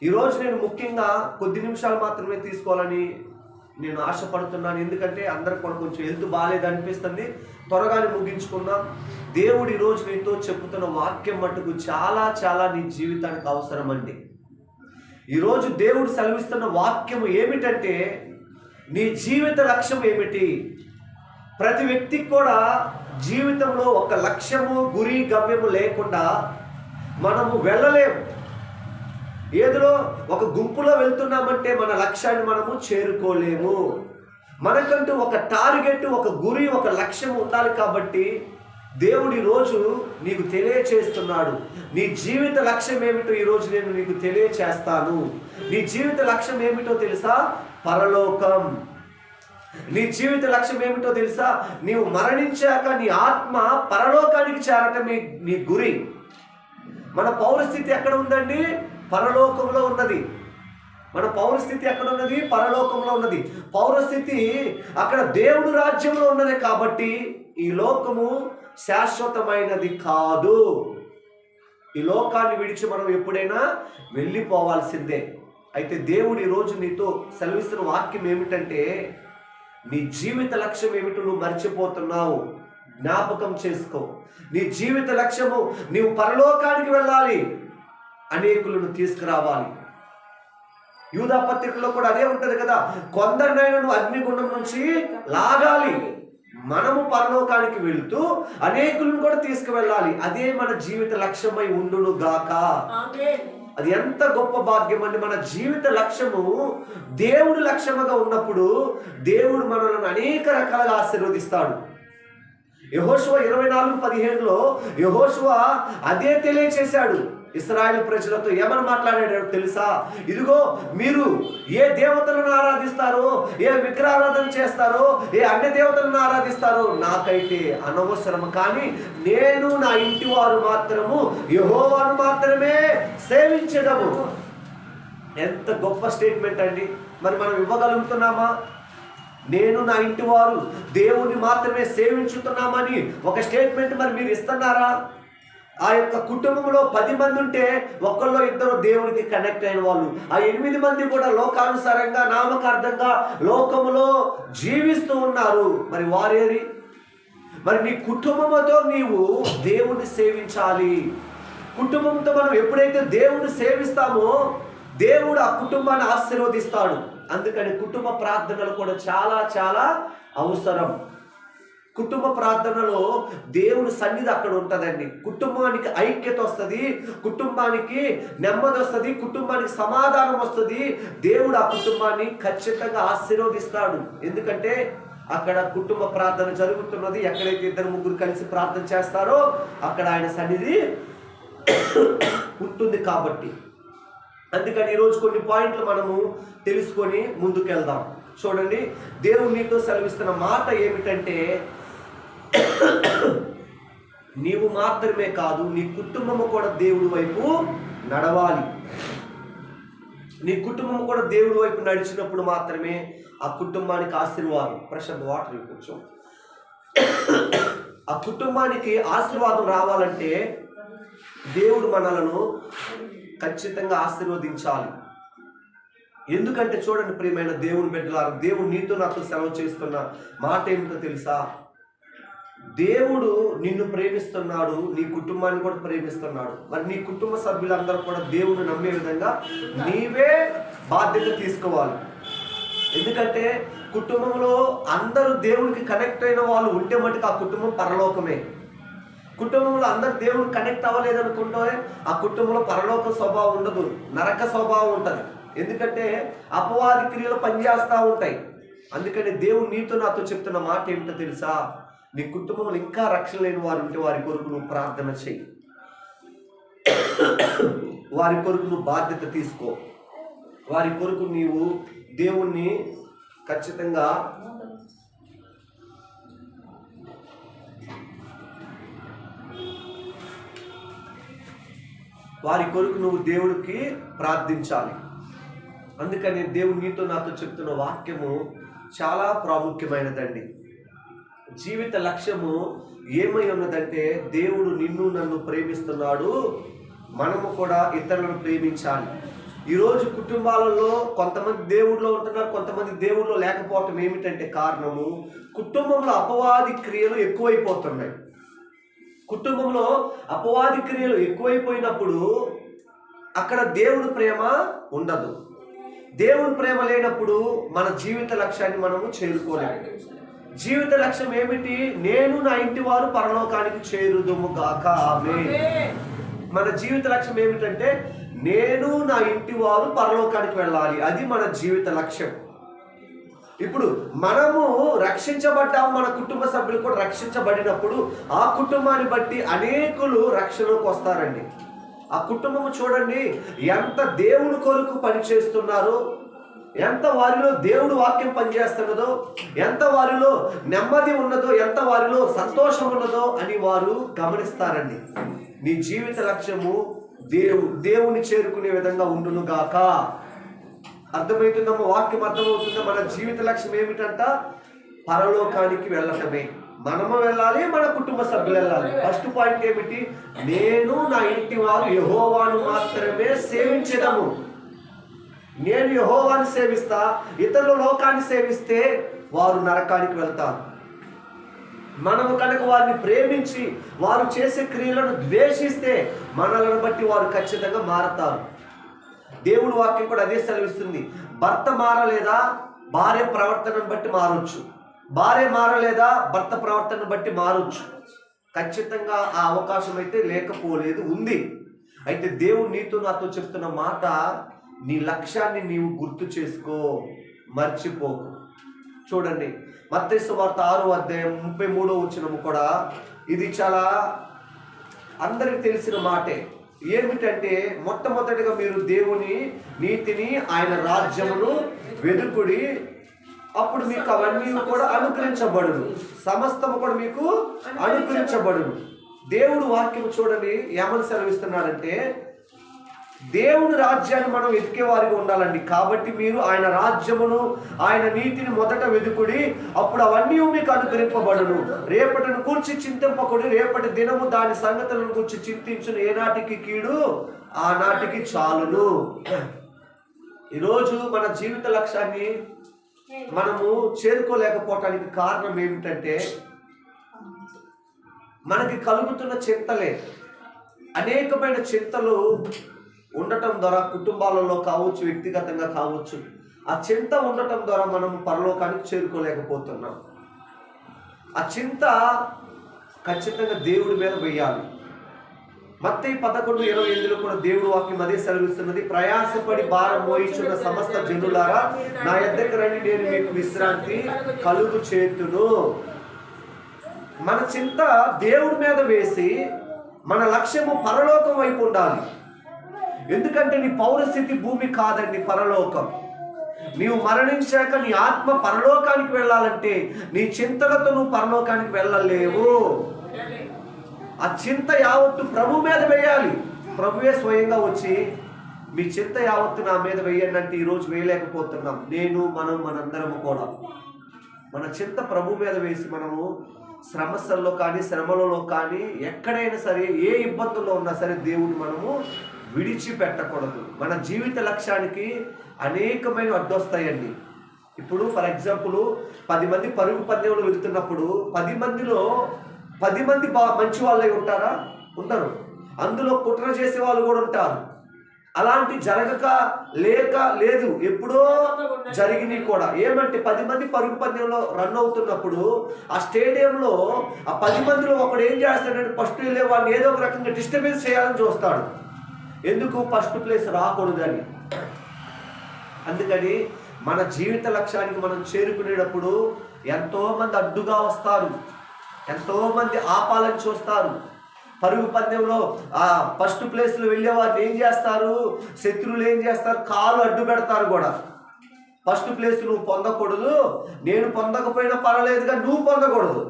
ఈరోజు నేను ముఖ్యంగా కొద్ది నిమిషాలు మాత్రమే తీసుకోవాలని నేను ఆశపడుతున్నాను. ఎందుకంటే అందరికి కూడా కొంచెం హెల్త్ బాగాలేదు అనిపిస్తుంది. త్వరగానే ముగించుకుందాం. దేవుడు ఈరోజు నీతో చెప్పుతున్న వాక్యం మటుకు చాలా చాలా నీ జీవితానికి అవసరం అండి. ఈరోజు దేవుడు సెలవిస్తున్న వాక్యం ఏమిటంటే, నీ జీవిత లక్ష్యం ఏమిటి? ప్రతి వ్యక్తికి కూడా జీవితంలో ఒక లక్ష్యము, గురి, గమ్యము లేకుండా మనము వెళ్ళలేము. ఏదో ఒక గుంపులో వెళ్తున్నామంటే మన లక్ష్యాన్ని మనము చేరుకోలేము. మనకంటూ ఒక టార్గెట్, ఒక గురి, ఒక లక్ష్యం ఉండాలి. కాబట్టి దేవుడు ఈరోజు నీకు తెలియచేస్తున్నాడు. నీ జీవిత లక్ష్యం ఏమిటో ఈరోజు నేను నీకు తెలియచేస్తాను. నీ జీవిత లక్ష్యం ఏమిటో తెలుసా? పరలోకం. నీ జీవిత లక్ష్యం ఏమిటో తెలుసా? నీవు మరణించాక నీ ఆత్మ పరలోకానికి చేరటమే నీ గురి. మన పౌరస్థితి ఎక్కడ ఉందండి? పరలోకంలో ఉన్నది. మన పౌరస్థితి ఎక్కడ ఉన్నది? పరలోకంలో ఉన్నది. పౌరస్థితి అక్కడ దేవుడు రాజ్యంలో ఉన్నది. కాబట్టి ఈ లోకము శాశ్వతమైనది కాదు. ఈ లోకాన్ని విడిచి మనం ఎప్పుడైనా వెళ్ళిపోవాల్సిందే. అయితే దేవుడు ఈరోజు నీతో సెలవిస్తున్న వాక్యం ఏమిటంటే, నీ జీవిత లక్ష్యం ఏమిటో నువ్వు మర్చిపోతున్నావు. జ్ఞాపకం చేసుకో. నీ జీవిత లక్ష్యము నీవు పరలోకానికి వెళ్ళాలి, అనేకులను తీసుకురావాలి. యూదా పత్రికలో కూడా అదే ఉంటది కదా, కొందరినైనా నువ్వు అగ్నిగుండం నుంచి లాగాలి. మనము పరలోకానికి వెళుతూ అనేకులను కూడా తీసుకువెళ్ళాలి. అదే మన జీవిత లక్ష్యమై ఉండును గాక. అది ఎంత గొప్ప భాగ్యం అండి. మన జీవిత లక్ష్యము దేవుడి లక్ష్యముగా ఉన్నప్పుడు దేవుడు మనల్ని అనేక రకాలుగా ఆశీర్వదిస్తాడు. యెహోషువ 24:15లో యెహోషువ అదే తెలియచేశాడు. ఇశ్రాయేలు ప్రజలతో ఏమని మాట్లాడాడో తెలుసా? ఇదిగో, మీరు ఏ దేవతలను ఆరాధిస్తారో, ఏ విగ్రహారాధన చేస్తారో, ఏ అన్య దేవతలను ఆరాధిస్తారో నాకైతే అనవసరం. కానీ నేను నా ఇంటి వారు మాత్రము యెహోవాను మాత్రమే సేవించడము. ఎంత గొప్ప స్టేట్మెంట్ అండి. మరి మనం ఇవ్వగలుగుతున్నామా? నేను నా ఇంటి వారు దేవుని మాత్రమే సేవించుతున్నామని ఒక స్టేట్మెంట్ మరి మీరు ఇస్తున్నారా? ఆ యొక్క కుటుంబంలో 10 మంది ఉంటే ఒక్కళ్ళో ఇద్దరు దేవునికి కనెక్ట్ అయిన వాళ్ళు, ఆ 8 మంది కూడా లోకానుసారంగా నామకార్థంగా లోకములో జీవిస్తూ ఉన్నారు. మరి వారేరి? మరి నీ కుటుంబంతో నీవు దేవుణ్ణి సేవించాలి. కుటుంబంతో మనం ఎప్పుడైతే దేవుణ్ణి సేవిస్తామో దేవుడు ఆ కుటుంబాన్ని ఆశీర్వదిస్తాడు. అందుకని కుటుంబ ప్రార్థనలు కూడా చాలా చాలా అవసరం. కుటుంబ ప్రార్థనలో దేవుని సన్నిధి అక్కడ ఉంటుందండి. కుటుంబానికి ఐక్యత వస్తుంది, కుటుంబానికి నెమ్మది వస్తుంది, కుటుంబానికి సమాధానం వస్తుంది. దేవుడు ఆ కుటుంబాన్ని ఖచ్చితంగా ఆశీర్వదిస్తాడు. ఎందుకంటే అక్కడ కుటుంబ ప్రార్థన జరుగుతున్నది. ఎక్కడైతే 2-3 కలిసి ప్రార్థన చేస్తారో అక్కడ ఆయన సన్నిధి ఉంటుంది. కాబట్టి అందుకని ఈరోజు కొన్ని పాయింట్లు మనము తెలుసుకొని ముందుకెళ్దాం. చూడండి, దేవుడు నీతో సెలవిస్తున్న మాట ఏమిటంటే, నీవు మాత్రమే కాదు, నీ కుటుంబము కూడా దేవుడి వైపు నడవాలి. నీ కుటుంబం కూడా దేవుడి వైపు నడిచినప్పుడు మాత్రమే ఆ కుటుంబానికి ఆశీర్వాదం. ప్రశాంత్ వాటర్ ఇవ్వచ్చు. ఆ కుటుంబానికి ఆశీర్వాదం రావాలంటే దేవుడు మనలను ఖచ్చితంగా ఆశీర్వదించాలి. ఎందుకంటే చూడండి ప్రియమైన దేవుని బిడ్డలారా, దేవుడు నీతో నాతో సెలవు చేస్తున్న మాట ఏమిటో తెలుసా? దేవుడు నిన్ను ప్రేమిస్తున్నాడు, నీ కుటుంబాన్ని కూడా ప్రేమిస్తున్నాడు. మరి నీ కుటుంబ సభ్యులందరూ కూడా దేవుని నమ్మే విధంగా నీవే బాధ్యత తీసుకోవాలి. ఎందుకంటే కుటుంబంలో అందరూ దేవునికి కనెక్ట్ అయిన వాళ్ళు ఉంటే మటుకు ఆ కుటుంబం పరలోకమే. కుటుంబంలో అందరు దేవుడు కనెక్ట్ అవ్వలేదనుకుంటే ఆ కుటుంబంలో పరలోక స్వభావం ఉండదు, నరక స్వభావం ఉంటుంది. ఎందుకంటే అపవాది క్రియలు పనిచేస్తూ ఉంటాయి. అందుకని దేవుడు నీతో నాతో చెప్తున్న మాట ఏమిటో తెలుసా? నీ కుటుంబంలో ఇంకా రక్షణ లేని వారు ఉంటే వారి కొరకు నువ్వు ప్రార్థన చెయ్యి. వారి కొరకు నువ్వు బాధ్యత తీసుకో. వారి కొరకు నీవు దేవుణ్ణి ఖచ్చితంగా వారి కొరకు నువ్వు దేవుడికి ప్రార్థించాలి. అందుకని దేవుడు నీతో నాతో చెప్తున్న వాక్యము చాలా ప్రాముఖ్యమైనదండి. జీవిత లక్ష్యము ఏమై ఉన్నదంటే, దేవుడు నిన్ను నన్ను ప్రేమిస్తున్నాడు, మనము కూడా ఇతరులను ప్రేమించాలి. ఈరోజు కుటుంబాలలో కొంతమంది దేవుడిలో ఉంటున్నారు, కొంతమంది దేవుడిలో లేకపోవటం ఏమిటంటే కారణము కుటుంబంలో అపవాది క్రియలు ఎక్కువైపోతున్నాయి. కుటుంబంలో అపవాది క్రియలు ఎక్కువైపోయినప్పుడు అక్కడ దేవుడి ప్రేమ ఉండదు. దేవుడి ప్రేమ లేనప్పుడు మన జీవిత లక్ష్యాన్ని మనము చేరుకోలేము. జీవిత లక్ష్యం ఏమిటి? నేను నా ఇంటి వారు పరలోకానికి చేరుదుము గాక. ఆమేన్. మన జీవిత లక్ష్యం ఏమిటంటే నేను నా ఇంటి వారు పరలోకానికి వెళ్ళాలి. అది మన జీవిత లక్ష్యం. ఇప్పుడు మనము రక్షించబడ్డాము, మన కుటుంబ సభ్యులు కూడా రక్షించబడినప్పుడు ఆ కుటుంబాన్ని బట్టి అనేకులు రక్షణలోకి వస్తారండి. ఆ కుటుంబము చూడండి ఎంత దేవుని కొరకు పనిచేస్తున్నారో, ఎంత వారిలో దేవుడు వాక్యం పనిచేస్తున్నదో, ఎంత వారిలో నెమ్మది ఉన్నదో, ఎంత వారిలో సంతోషం ఉన్నదో అని వారు గమనిస్తారండి. నీ జీవిత లక్ష్యము దేవుని చేరుకునే విధంగా ఉండును గాక. అర్థమవుతుందమ్మా? వాక్యం అర్థమవుతుందా? మన జీవిత లక్ష్యం ఏమిటంట? పరలోకానికి వెళ్ళటమే. మనము వెళ్ళాలి, మన కుటుంబ సభ్యులు వెళ్ళాలి. ఫస్ట్ పాయింట్ ఏమిటి? నేను నా ఇంటి వారు యెహోవాను మాత్రమే సేవించెదము. నేను యెహోవాను సేవిస్తా, ఇతరుల లోకాన్ని సేవిస్తే వారు నరకానికి వెళ్తారు. మనము కనుక వారిని ప్రేమించి వారు చేసే క్రియలను ద్వేషిస్తే మనలను బట్టి వారు ఖచ్చితంగా మారతారు. దేవుడు వాక్యం కూడా అదే సెలవిస్తుంది. భర్త మారలేదా భార్య ప్రవర్తనను బట్టి మారొచ్చు, భార్య మారలేదా భర్త ప్రవర్తనను బట్టి మారొచ్చు. ఖచ్చితంగా ఆ అవకాశం అయితే లేకపోలేదు, ఉంది. అయితే దేవుడు నీతో నాతో చెప్తున్న మాట, నీ లక్ష్యాన్ని నీవు గుర్తు చేసుకో, మర్చిపోకు. చూడండి మత్తయి సువార్త 6వ అధ్యాయం 33వ వచనము కూడా ఇది చాలా అందరికి తెలిసిన మాటే. ఏమిటంటే మొట్టమొదటిగా మీరు దేవుని నీతిని ఆయన రాజ్యమును వెదుకుడి, అప్పుడు మీకు అవన్నీ కూడా అనుగ్రహించబడును, సమస్తము కూడా మీకు అనుగ్రహించబడును. దేవుడు వాక్యం చూడండి ఏమని సెలవిస్తున్నాడంటే దేవుని రాజ్యాన్ని మనం వెతికే వారిగా ఉండాలండి. కాబట్టి మీరు ఆయన రాజ్యమును ఆయన నీతిని మొదట వెతుకుడి, అప్పుడు అవన్నీ మీకు అనుగ్రహింపబడును. రేపటిని కూర్చి చింతింపకుడి, రేపటి దినము దాని సంగతులను కూర్చి చింతించును. ఏనాటికి కీడు ఆనాటికి చాలును. ఈరోజు మన జీవిత లక్ష్యాన్ని మనము చేరుకోలేకపోవటానికి కారణం ఏమిటంటే మనకి కలుగుతున్న చింతలే. అనేకమైన చింతలు ఉండటం ద్వారా కుటుంబాలలో కావచ్చు, వ్యక్తిగతంగా కావచ్చు, ఆ చింత ఉండటం ద్వారా మనం పరలోకానికి చేరుకోలేకపోతున్నాం. ఆ చింత ఖచ్చితంగా దేవుడి మీద వేయాలి. మత్తయి 11:28 కూడా దేవుడు వాక్యం అదే సెలవిస్తున్నది. ప్రయాసపడి భారం మోయించున్న సమస్త జనులారా నా యొద్దకు రండి, నేను మీకు విశ్రాంతి కలుగు చేతును. మన చింత దేవుడి మీద వేసి మన లక్ష్యము పరలోకం వైపు ఉండాలి. ఎందుకంటే నీ పౌరస్థితి భూమి కాదండి, పరలోకం. నీవు మరణించాక నీ ఆత్మ పరలోకానికి వెళ్ళాలంటే నీ చింతలతో నువ్వు పరలోకానికి వెళ్ళలేవు. ఆ చింత యావత్తు ప్రభు మీద వేయాలి. ప్రభువే స్వయంగా వచ్చి మీ చింత యావత్తు నా మీద వేయండి అంటే ఈరోజు వేయలేకపోతున్నాం. మనందరము కూడా మన చింత ప్రభు మీద వేసి మనము సమస్యల్లో కానీ శ్రమలలో కానీ ఎక్కడైనా సరే ఏ ఇబ్బందుల్లో ఉన్నా సరే దేవుడు మనము విడిచిపెట్టకూడదు. మన జీవిత లక్ష్యానికి అనేకమైన అడ్డొస్తాయండి. ఇప్పుడు ఫర్ ఎగ్జాంపుల్ 10 మంది పరుగు పందెంలో వెళ్తున్నప్పుడు 10 మందిలో 10 మంది మంచి వాళ్ళే ఉంటారా? ఉండరు. అందులో కుట్ర చేసే వాళ్ళు కూడా ఉంటారు. అలాంటి జరగక లేదు, ఎప్పుడో జరిగినాయి కూడా. ఏమంటే 10 మంది పరుగు పందెంలో రన్ అవుతున్నప్పుడు ఆ స్టేడియంలో ఆ 10 మందిలో ఒకడు ఏం చేస్తాడంటే ఫస్ట్ వెళ్ళే వాడిని ఏదో ఒక రకంగా డిస్టర్బెన్స్ చేయాలని చూస్తాడు. ఎందుకు? ఫస్ట్ ప్లేస్ రాకూడదని. అందుకని మన జీవిత లక్ష్యానికి మనం చేరుకునేటప్పుడు ఎంతోమంది అడ్డుగా వస్తారు, ఎంతోమంది ఆపాలని చూస్తారు. పరుగు పందెంలో ఆ ఫస్ట్ ప్లేస్లో వెళ్ళే వారిని ఏం చేస్తారు? శత్రువులు ఏం చేస్తారు? కాలు అడ్డు పెడతారు కూడా. ఫస్ట్ ప్లేస్ నువ్వు పొందకూడదు, నేను పొందకపోయినా పర్వాలేదుగా నువ్వు పొందకూడదు.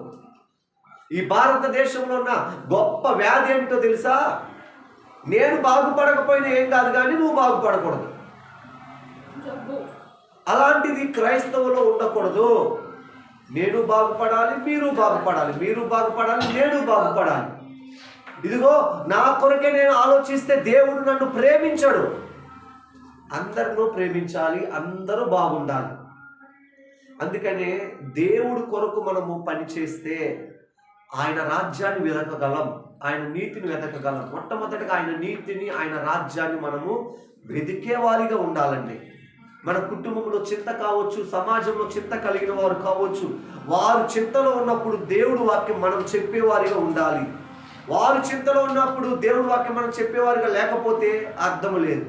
ఈ భారతదేశంలో ఉన్న గొప్ప వ్యాధి ఏమిటో తెలుసా? నేను బాగుపడకపోయినా ఏం కాదు కానీ నువ్వు బాగుపడకూడదు. అలాంటిది క్రైస్తవులో ఉండకూడదు. నేను బాగుపడాలి, మీరు బాగుపడాలి, మీరు బాగుపడాలి, నేను బాగుపడాలి. ఇదిగో నా కొరకే నేను ఆలోచిస్తే దేవుడు నన్ను ప్రేమించడు. అందరినూ ప్రేమించాలి, అందరూ బాగుండాలి. అందుకనే దేవుడు కొరకు మనము పని చేస్తే ఆయన రాజ్యాన్ని వెతకగలం, ఆయన నీతిని వెతకగలం. మొట్టమొదటిగా ఆయన నీతిని, ఆయన రాజ్యాన్ని మనము వెతికే వారిగా ఉండాలండి. మన కుటుంబంలో చింత కావచ్చు, సమాజంలో చింత కలిగిన వారు కావచ్చు, వారు చింతలో ఉన్నప్పుడు దేవుడు వాక్యం మనం చెప్పేవారిగా ఉండాలి. వారు చింతలో ఉన్నప్పుడు దేవుడు వాక్యం మనం చెప్పేవారిగా లేకపోతే అర్థం లేదు.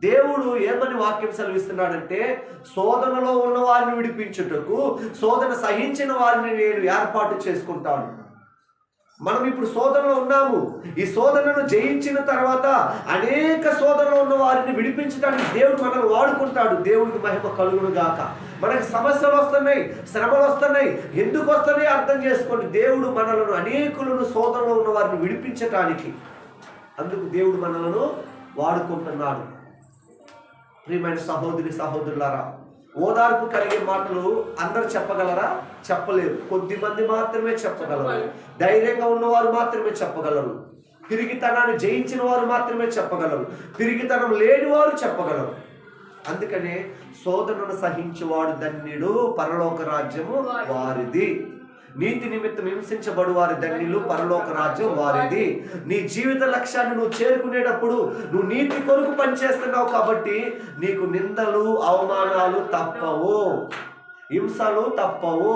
దేవుడు ఏమని వాక్యం సెలవిస్తున్నాడంటే, శోధనలో ఉన్న వారిని విడిపించుటకు శోధన సహించిన వారిని నేను ఏర్పాటు చేసుకుంటాను. మనం ఇప్పుడు శోధనలో ఉన్నాము. ఈ శోధనను జయించిన తర్వాత అనేక శోధనలో ఉన్న వారిని విడిపించడానికి దేవుడు మనల్ని వాడుకుంటాడు. దేవుడికి మహిమ కలుగును గాక. మనకు సమస్యలు వస్తున్నాయి, శ్రమలు వస్తున్నాయి. ఎందుకు వస్తున్నాయి అర్థం చేసుకోండి. దేవుడు మనలను అనేకులను శోధనలో ఉన్న వారిని విడిపించటానికి, అందుకు దేవుడు మనలను వాడుకుంటున్నాడు. ప్రియమైన సహోదరి సహోదరులారా, ఓదార్పు కలిగే మాటలు అందరు చెప్పగలరా? చెప్పలేరు. కొద్ది మంది మాత్రమే చెప్పగలరు. ధైర్యంగా ఉన్నవారు మాత్రమే చెప్పగలరు. పిరిగితనాన్ని జయించిన వారు మాత్రమే చెప్పగలరు. పిరిగితనం లేని వారు చెప్పగలరు. అందుకనే శోధనను సహించువాడు ధన్యుడు, పరలోక రాజ్యము వారిది. నీతి నిమిత్తం హింసించబడు వారి ధన్యులు, పరలోక రాజ్యం వారిది. నీ జీవిత లక్ష్యాన్ని నువ్వు చేరుకునేటప్పుడు నువ్వు నీతి కొరకు పనిచేస్తున్నావు కాబట్టి నీకు నిందలు, అవమానాలు తప్పవు, హింసలు తప్పవు.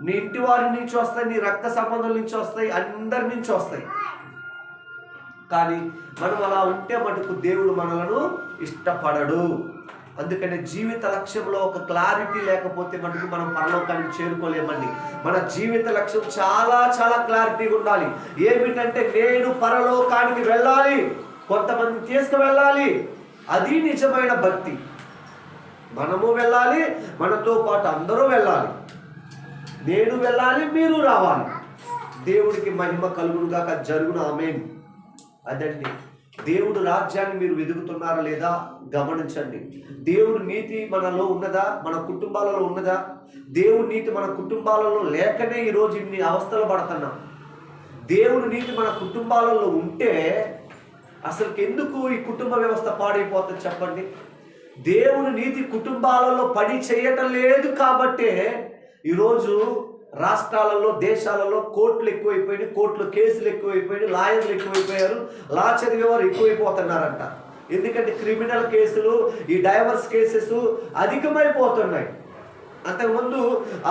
నీ ఇంటి వారి నుంచి వస్తాయి, నీ రక్త సంబంధుల నుంచి వస్తాయి, అందరి నుంచి వస్తాయి. కానీ మనం అలా ఉంటే మటుకు దేవుడు మనలను ఇష్టపడడు. అందుకనే జీవిత లక్ష్యంలో ఒక క్లారిటీ లేకపోతే మటుకు మనం పరలోకానికి చేరుకోలేమండి. మన జీవిత లక్ష్యం చాలా చాలా క్లారిటీగా ఉండాలి. ఏమిటంటే, నేను పరలోకానికి వెళ్ళాలి, కొంతమంది తీసుకువెళ్ళాలి. అది నిజమైన భక్తి. మనము వెళ్ళాలి, మనతో పాటు అందరూ వెళ్ళాలి. నేను వెళ్ళాలి, మీరు రావాలి. దేవుడికి మహిమ కలుగును గాక. జరుగును. ఆమేన్. అదండి. దేవుడు రాజ్యాన్ని మీరు వెతుకుతున్నారా లేదా గమనించండి. దేవుడు నీతి మనలో ఉన్నదా? మన కుటుంబాలలో ఉన్నదా? దేవుడి నీతి మన కుటుంబాలలో లేకనే ఈరోజు ఇన్ని అవస్థలు పడుతున్నాం. దేవుడి నీతి మన కుటుంబాలలో ఉంటే అసలు ఎందుకు ఈ కుటుంబ వ్యవస్థ పాడైపోతుంది చెప్పండి. దేవుని నీతి కుటుంబాలలో పని చేయటం లేదు కాబట్టే ఈరోజు రాష్ట్రాలలో, దేశాలలో కోర్టులు ఎక్కువైపోయినాయి, కోర్టులో కేసులు ఎక్కువైపోయినాయి, లాయర్లు ఎక్కువైపోయారు, లా చదివేవారు ఎక్కువైపోతున్నారంట. ఎందుకంటే క్రిమినల్ కేసులు, ఈ డైవర్స్ కేసెస్ అధికమైపోతున్నాయి. అంతకుముందు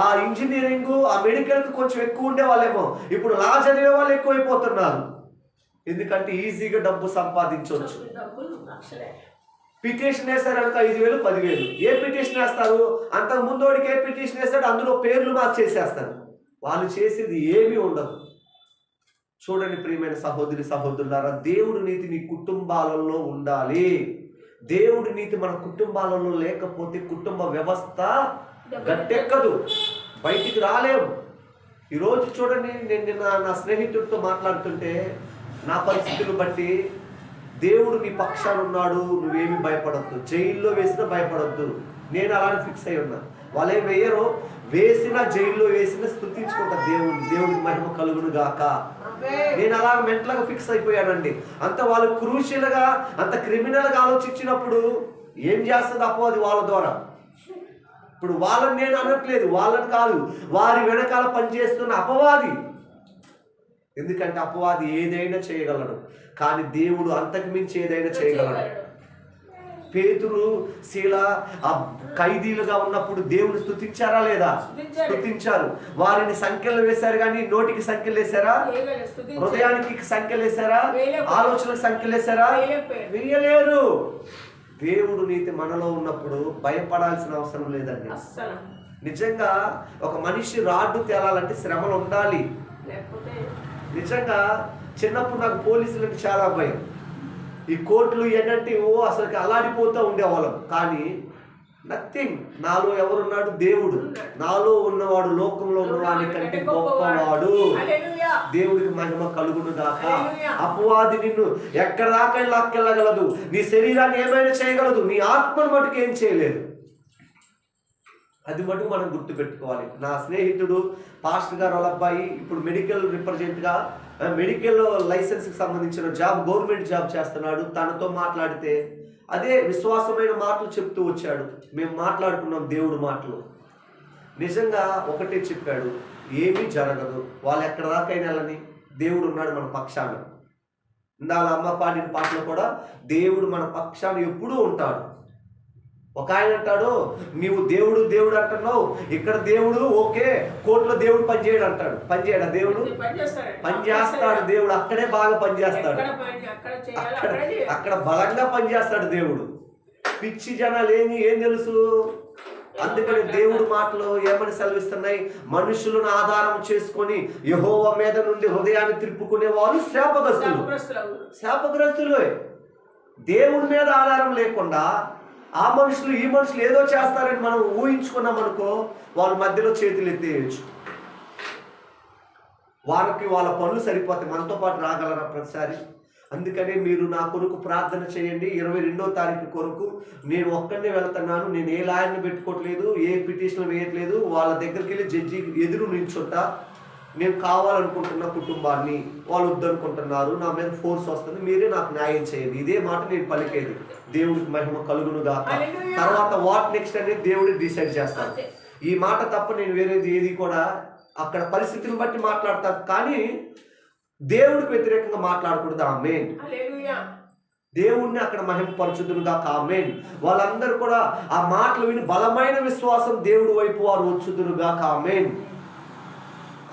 ఆ ఇంజనీరింగ్, ఆ మెడికల్కి కొంచెం ఎక్కువ ఉండే వాళ్ళేమో, ఇప్పుడు లా చదివే వాళ్ళు ఎక్కువైపోతున్నారు. ఎందుకంటే ఈజీగా డబ్బు సంపాదించవచ్చు. పిటిషన్ వేస్తారనుక 5,000, 10,000. ఏ పిటిషన్ వేస్తారు? అంతకు ముందోడికి ఏ పిటిషన్ వేస్తాడు, అందులో పేర్లు మార్చేసేస్తారు. వాళ్ళు చేసేది ఏమీ ఉండదు. చూడండి ప్రియమైన సహోదరి సహోదరులారా, దేవుడి నీతి నీ కుటుంబాలలో ఉండాలి. దేవుడి నీతి మన కుటుంబాలలో లేకపోతే కుటుంబ వ్యవస్థ గట్టెక్కదు, బయటికి రాలేము. ఈరోజు చూడండి, నేను నిన్న నా స్నేహితుడితో మాట్లాడుతుంటే నా పరిస్థితులు బట్టి దేవుడు నీ పక్షాన ఉన్నాడు, నువ్వేమి భయపడద్దు, జైల్లో వేసినా భయపడద్దు. నేను అలానే ఫిక్స్ అయి ఉన్నా. వాళ్ళేం వేయరో, వేసినా జైల్లో వేసినా స్తుతించుకుంటా దేవుడికి మహిమ కలుగును గాక. నేను అలా మెంటల్గా ఫిక్స్ అయిపోయానండి. అంత వాళ్ళు క్రూషియల్గా, అంత క్రిమినల్గా ఆలోచించినప్పుడు ఏం చేస్తుంది అపవాది వాళ్ళ ద్వారా? ఇప్పుడు వాళ్ళని నేను అనట్లేదు, వాళ్ళని కాదు, వారి వెనకాల పనిచేస్తున్న అపవాది. ఎందుకంటే అపవాది ఏదైనా చేయగలడు, కానీ దేవుడు అంతకు మించి ఏదైనా చేయగలడు. పేతురు, శీల ఆ ఖైదీలుగా ఉన్నప్పుడు దేవుని స్తుతించారా లేదా? స్తుతించారు. వారిని సంఖ్యలు వేశారు, కానీ నోటికి సంఖ్యలు వేశారా? హృదయానికి సంఖ్యలు వేశారా? ఆలోచనకు సంఖ్యలు వేశారా? వేయలేరు. దేవుడు నీతి మనలో ఉన్నప్పుడు భయపడాల్సిన అవసరం లేదండి. నిజంగా ఒక మనిషి రాడ్డు తేలాలంటే శ్రమలు ఉండాలి. నిజంగా చిన్నప్పుడు నాకు పోలీసులంటే చాలా భయం. ఈ కోర్టులు ఏంటంటే అసలు అల్లాడిపోతూ ఉండేవాళ్ళం. కానీ నథింగ్. నాలో ఎవరున్నాడు? దేవుడు. నాలో ఉన్నవాడు లోకంలో ఉన్నవాడి కంటే గొప్పవాడు. దేవుడికి మహిమ కలుగును గాక. అపవాది నిన్ను ఎక్కడ దాకా లాక్కెళ్ళగలదు, నీ శరీరాన్ని ఏమైనా చేయగలదు, నీ ఆత్మను మటుకు ఏం చేయలేదు. అది మటుకు మనం గుర్తుపెట్టుకోవాలి. నా స్నేహితుడు పాస్టర్ గారు వాళ్ళ అబ్బాయి ఇప్పుడు మెడికల్ రిప్రజెంట్గా మెడికల్ లైసెన్స్కి సంబంధించిన జాబ్, గవర్నమెంట్ జాబ్ చేస్తున్నాడు. తనతో మాట్లాడితే అదే విశ్వాసమైన మాటలు చెప్తూ వచ్చాడు. మేము మాట్లాడుకున్నాం దేవుడు మాటలు. నిజంగా ఒకటే చెప్పాడు, ఏమీ జరగదు, వాళ్ళు ఎక్కడ దాకైనా వెళ్ళని, దేవుడు ఉన్నాడు మన పక్షాన. ఇందాల అమ్మ పాడిన పాటలో కూడా దేవుడు మన పక్షాన ఎప్పుడూ ఉంటాడు. ఒక ఆయన అంటాడు, నీవు దేవుడు దేవుడు అంటున్నావు, ఇక్కడ దేవుడు ఓకే, కోర్టులో దేవుడు పనిచేయడు అంటాడు. పనిచేయడా దేవుడు? పనిచేస్తాడు దేవుడు. అక్కడే బాగా పనిచేస్తాడు, అక్కడ బలంగా పనిచేస్తాడు దేవుడు. పిచ్చి జనాలు ఏం తెలుసు. అందుకని దేవుడు మాటలు ఏమని సెలవిస్తున్నాయి? మనుషులను ఆధారం చేసుకొని యెహోవా మీద నుండి హృదయాన్ని త్రిప్పుకునే వారు శాపగ్రస్తులే. దేవుడి మీద ఆధారం లేకుండా ఆ మనుషులు ఈ మనుషులు ఏదో చేస్తారని మనం ఊహించుకున్నాం అనుకో, వాళ్ళ మధ్యలో చేతులు ఎత్తేయచ్చు. వాళ్ళ పనులు సరిపోతాయి, మనతో పాటు రాగలరా ప్రతిసారి? అందుకనే మీరు నా కొరకు ప్రార్థన చేయండి. 22వ తారీఖు కొరకు నేను ఒక్కడనే వెళ్తున్నాను. నేను ఏ లాయర్ని పెట్టుకోవట్లేదు, ఏ పిటిషన్ వేయట్లేదు. వాళ్ళ దగ్గరికి వెళ్ళి జడ్జి ఎదురు నిల్చుంటా. నేను కావాలనుకుంటున్న కుటుంబాన్ని వాళ్ళు వద్దనుకుంటున్నారు, నా మీద ఫోర్స్ వస్తుంది, మీరే నాకు న్యాయం చేయండి. ఇదే మాట నేను పలికేది. దేవుడికి మహిమ కలుగును గాక. తర్వాత వాట్ నెక్స్ట్ అనేది దేవుడు డిసైడ్ చేస్తాను. ఈ మాట తప్ప నేను వేరేది ఏది కూడా అక్కడ పరిస్థితిని బట్టి మాట్లాడతాను, కానీ దేవుడికి వ్యతిరేకంగా మాట్లాడకూడదు. ఆమేన్. దేవుణ్ణి అక్కడ మహిమపరచుదునుగా. ఆమేన్. వాళ్ళందరూ కూడా ఆ మాటలు విని బలమైన విశ్వాసం దేవుడి వైపు వారు వచ్చుదురుగా. ఆమేన్.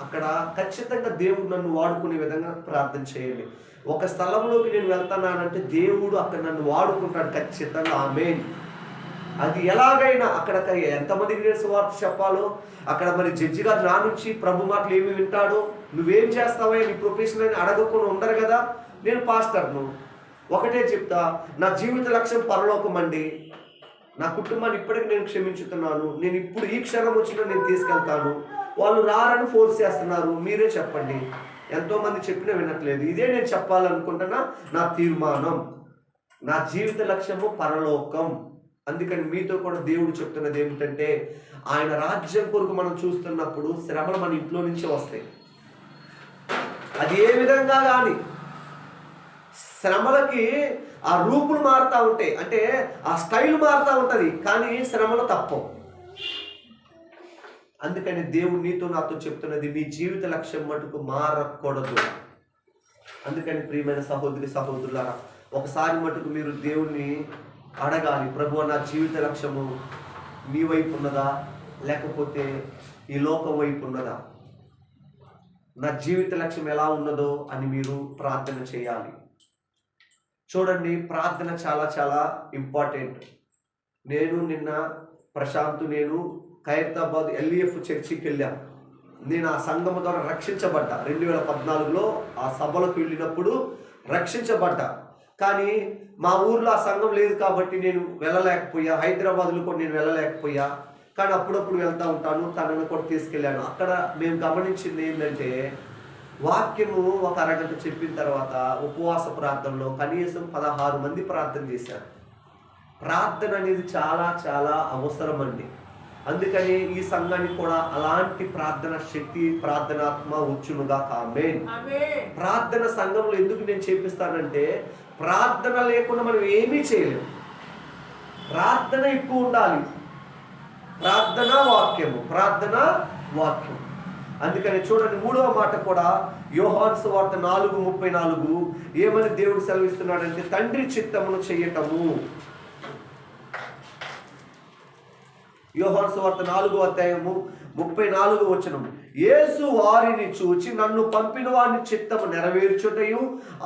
అక్కడ ఖచ్చితంగా దేవుడు నన్ను వాడుకునే విధంగా ప్రార్థన చేయండి. ఒక స్థలంలోకి నేను వెళ్తున్నానంటే దేవుడు అక్కడ నన్ను వాడుకుంటాడు ఖచ్చితంగా. ఆమేన్. అది ఎలాగైనా అక్కడ ఎంతమందికి సువార్త చెప్పాలో అక్కడ మరి జడ్జి గారు నా నుంచి ప్రభు మాటలు ఏమి వింటాడో, నువ్వేం చేస్తావో నీ ప్రొఫెషన్ అని అడగకుండా ఉండరు కదా. నేను పాస్టర్ను, ఒకటే చెప్తా, నా జీవిత లక్ష్యం పరలోకం అండి. నా కుటుంబాన్ని ఇప్పటికి నేను క్షమించుతున్నాను. నేను ఇప్పుడు ఈ క్షణం వచ్చినా నేను తీసుకెళ్తాను. వాళ్ళు రారని ఫోర్స్ చేస్తున్నారు, మీరే చెప్పండి. ఎంతోమంది చెప్పినా వినట్లేదు. ఇదే నేను చెప్పాలనుకుంటున్నా నా తీర్మానం. నా జీవిత లక్ష్యము పరలోకం. అందుకని మీతో కూడా దేవుడు చెప్తున్నది ఏమిటంటే, ఆయన రాజ్యం కొరకు మనం చూస్తున్నప్పుడు శ్రమలు మన ఇంట్లో నుంచే వస్తాయి. అది ఏ విధంగా కానీ శ్రమలకి ఆ రూపులు మారుతూ ఉంటాయి, అంటే ఆ స్టైల్ మారుతూ ఉంటుంది, కానీ శ్రమలు తప్పవు. అందుకని దేవుడు నీతో నాతో చెప్తున్నది, మీ జీవిత లక్ష్యం మటుకు మారకూడదు. అందుకని ప్రియమైన సహోదరి సహోదరులారా, ఒకసారి మటుకు మీరు దేవుణ్ణి అడగాలి, ప్రభువా నా జీవిత లక్ష్యము నీ వైపు ఉన్నదా లేకపోతే ఈ లోకం వైపు ఉన్నదా? నా జీవిత లక్ష్యం ఎలా ఉన్నదో అని మీరు ప్రార్థన చేయాలి. చూడండి, ప్రార్థన చాలా చాలా ఇంపార్టెంట్. నిన్న ప్రశాంత్ నేను ఖైరతాబాద్ ఎల్ఈఎఫ్ చర్చికి వెళ్ళాను. నేను ఆ సంఘం ద్వారా రక్షించబడ్డా. 2014లో ఆ సభలకు వెళ్ళినప్పుడు రక్షించబడ్డా. కానీ మా ఊర్లో ఆ సంఘం లేదు కాబట్టి నేను వెళ్ళలేకపోయా. హైదరాబాద్లో కూడా నేను వెళ్ళలేకపోయా, కానీ అప్పుడప్పుడు వెళ్తూ ఉంటాను. తనను కూడా తీసుకెళ్ళాను. అక్కడ మేము గమనించింది ఏంటంటే, వాక్యము ఒక అరగంట చెప్పిన తర్వాత ఉపవాస ప్రార్థనలో కనీసం 16 మంది ప్రార్థన చేశారు. ప్రార్థన అనేది చాలా చాలా అవసరం అండి. అందుకని ఈ సంఘానికి కూడా అలాంటి ప్రార్థన శక్తి, ప్రార్థనాత్మ వచ్చునుగా. ఆమేన్. ప్రార్థన సంఘంలో ఎందుకు నేను చేపిస్తానంటే, ప్రార్థన లేకుండా మనం ఏమీ చేయలేము. ప్రార్థన ఎక్కువ ఉండాలి. ప్రార్థన వాక్యము, ప్రార్థన వాక్యం. అందుకని చూడండి, 3వ మాట కూడా యోహాను సువార్త 4:34 ఏమని దేవుడు సెలవిస్తున్నాడంటే, తండ్రి చిత్తమును చెయ్యటము. యోహాను సువార్త 4:34 యేసు వారిని చూచి నన్ను పంపిన వారిని చిత్తము నెరవేర్చుటయు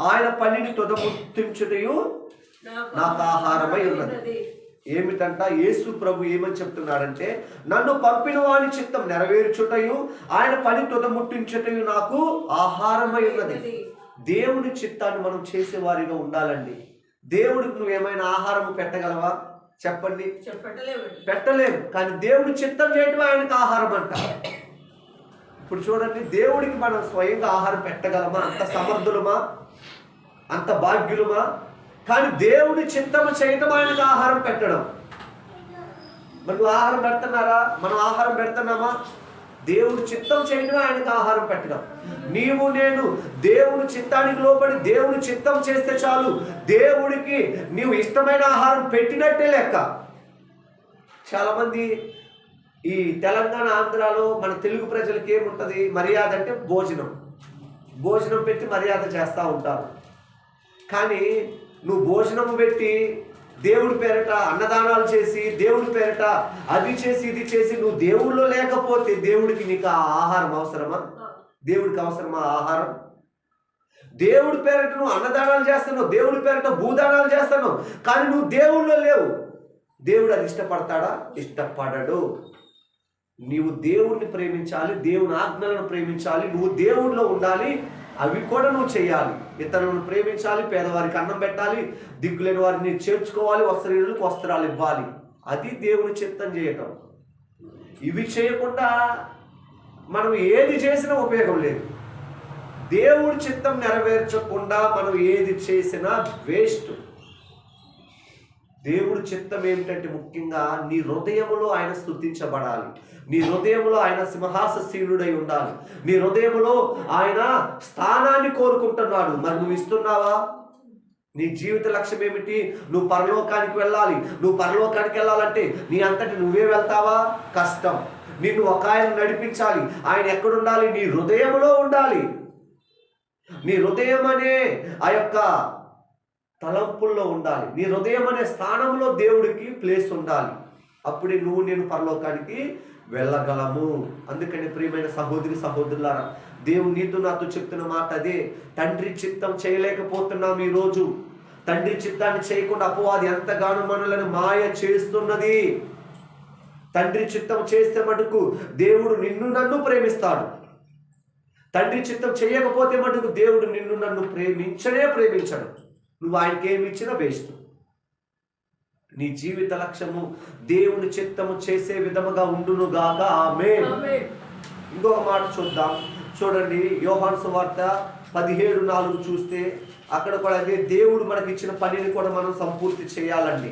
ఆయన పనిని తుదముట్టించుటయు నాకు ఆహారమై ఉన్నది. ఏమిటంట? యేసు ప్రభు ఏమని చెప్తున్నాడంటే, నన్ను పంపిన వాని చిత్తం నెరవేర్చుటయు ఆయన పని తుదముట్టించుటయు నాకు ఆహారమై ఉన్నది. దేవుని చిత్తాన్ని మనం చేసేవారిగా ఉండాలండి. దేవుడికి నువ్వేమైనా ఆహారం పెట్టగలవా? చెప్పండి, పెట్టలేము. కానీ దేవుడి చిత్తం చేయటం ఆయనకు ఆహారం అంట. ఇప్పుడు చూడండి, దేవుడికి మనం స్వయంగా ఆహారం పెట్టగలమా? అంత సమర్థులమా? అంత భాగ్యులమా? కానీ దేవుడి చిత్తము చేయటం ఆయనకు ఆహారం పెట్టడం. మనం ఆహారం పెడుతున్నారా? మనం ఆహారం పెడుతున్నామా? దేవుడు చిత్తం చేయడం, ఆయనకు ఆహారం పెట్టడం. నీవు నేను దేవుని చిత్తానికి లోబడి దేవుని చిత్తం చేస్తే చాలు, దేవుడికి నీవు ఇష్టమైన ఆహారం పెట్టినట్టే లెక్క. చాలామంది ఈ తెలంగాణ, ఆంధ్రాలో మన తెలుగు ప్రజలకి ఏముంటుంది, మర్యాద అంటే భోజనం పెట్టి మర్యాద చేస్తూ ఉంటారు. కానీ నువ్వు భోజనం పెట్టి దేవుడి పేరట అన్నదానాలు చేసి, దేవుడి పేరట అది చేసి ఇది చేసి, నువ్వు దేవుళ్ళో లేకపోతే దేవుడికి నీకు ఆ ఆహారం అవసరమా? దేవుడికి అవసరమా ఆహారం? దేవుడి పేరట నువ్వు అన్నదానాలు చేస్తున్నావు, దేవుడి పేరట భూదానాలు చేస్తున్నావు, కానీ నువ్వు దేవుళ్ళో లేవు. దేవుడు అది ఇష్టపడతాడా? ఇష్టపడడు. నీవు దేవుణ్ణి ప్రేమించాలి, దేవుని ఆజ్ఞలను ప్రేమించాలి, నువ్వు దేవుడిలో ఉండాలి, అవి కూడా నువ్వు చేయాలి. ఇతరులను ప్రేమించాలి, పేదవారికి అన్నం పెట్టాలి, దిక్కులేని వారిని చేర్చుకోవాలి, వస్త్రీయులకు వస్త్రాలు ఇవ్వాలి. అది దేవుని చిత్తం చేయటం. ఇవి చేయకుండా మనం ఏది చేసినా ఉపయోగం లేదు. దేవుడి చిత్తం నెరవేర్చకుండా మనం ఏది చేసినా వేస్ట్. దేవుడి చిత్తం ఏమిటంటే ముఖ్యంగా నీ హృదయములో ఆయన స్తుతించబడాలి, నీ హృదయంలో ఆయన సింహాసీనుడై ఉండాలి, నీ హృదయంలో ఆయన స్థానాన్ని కోరుకుంటున్నాడు. మరి నువ్వు ఇస్తున్నావా? నీ జీవిత లక్ష్యం ఏమిటి? నువ్వు పరలోకానికి వెళ్ళాలి. నువ్వు పరలోకానికి వెళ్ళాలంటే నీ అంతటి నువ్వే వెళ్తావా? కష్టం. నిన్ను ఒక ఆయన నడిపించాలి. ఆయన ఎక్కడుండాలి? నీ హృదయంలో ఉండాలి. నీ హృదయం అనే ఆ యొక్క తలంపుల్లో ఉండాలి. నీ హృదయం అనే స్థానంలో దేవుడికి ప్లేస్ ఉండాలి. అప్పుడే నువ్వు నేను పరలోకానికి వెళ్ళగలము. అందుకని ప్రియమైన సహోదరి సహోదరులారా, దేవుడు నీతో నాతో చెప్తున్న మాట అదే. తండ్రి చిత్తం చేయలేకపోతున్నాం ఈరోజు. తండ్రి చిత్తాన్ని చేయకుండా అపవాది ఎంతగానో మనలను మాయ చేస్తున్నది. తండ్రి చిత్తం చేస్తే మటుకు దేవుడు నిన్ను నన్ను ప్రేమిస్తాడు. తండ్రి చిత్తం చేయకపోతే మటుకు దేవుడు నిన్ను నన్ను ప్రేమించడు. నువ్వు ఆయనకి ఏమి ఇచ్చినా వేస్ట్. నీ జీవిత లక్ష్యము దేవుని చిత్తము చేసే విధముగా ఉండునుగాక. ఆమేన్. ఇంకొక మాట చూద్దాం. చూడండి, యోహాను సువార్త 17:4 చూస్తే అక్కడ కూడా అదే, దేవుడు మనకి ఇచ్చిన పనిని కూడా మనం సంపూర్తి చేయాలండి.